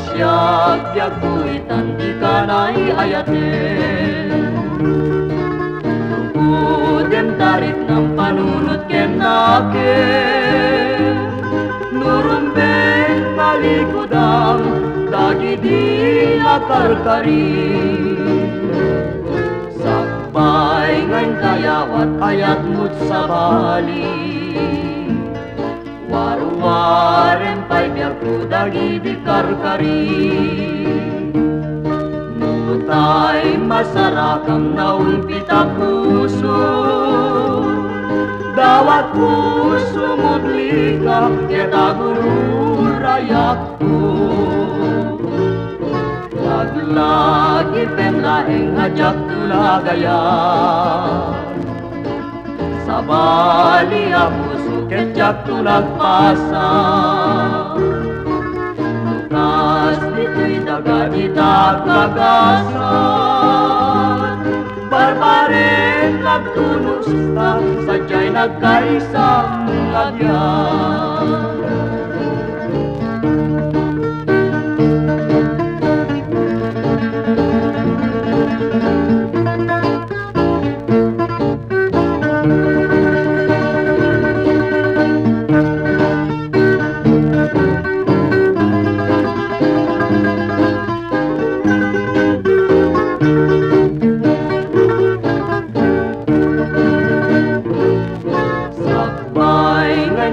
siag yaguitan di kanay ayaten. Tungkudem tarik ng panunot ken naken, nurumbeng malikudam dagidi akarkari. Sakbay ngayon kayawat ayat mo't sa bali, waruwaren pa'y biyak ko dagidi karkari. Nutay masarakam na ulpita puso, dawat puso mudlika kita guru rayak ko. Laglagi penlaeng ajak tulagaya, sa bali ako suket jak tulagpasa. Lukas dito'y daga itagagasan, barbaren nagtunos na sadya'y nagkaisang lagyan.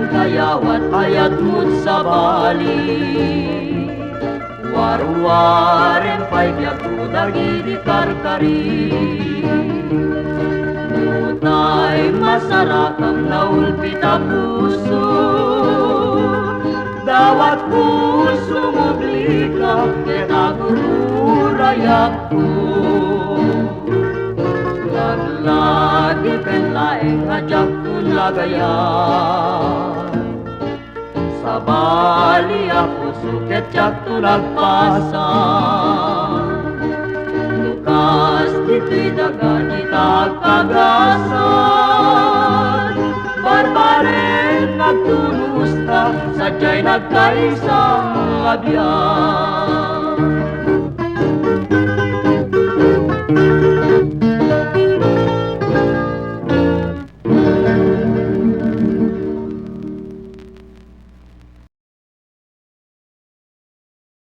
Kayawat ayat mo't sa bali, waruwaren pa'y biyak ko dagidi karkari. Nutay masarakam na ulpita puso, dawat puso mublika kita guru rayak ko. Laglagi penlaeng ajak tulagayan, sa bali ako suket jak tulagpasan. Lukas dito'y daga itagkagasan, barbaren nagtunos na sadya'y nagkaisang abyan.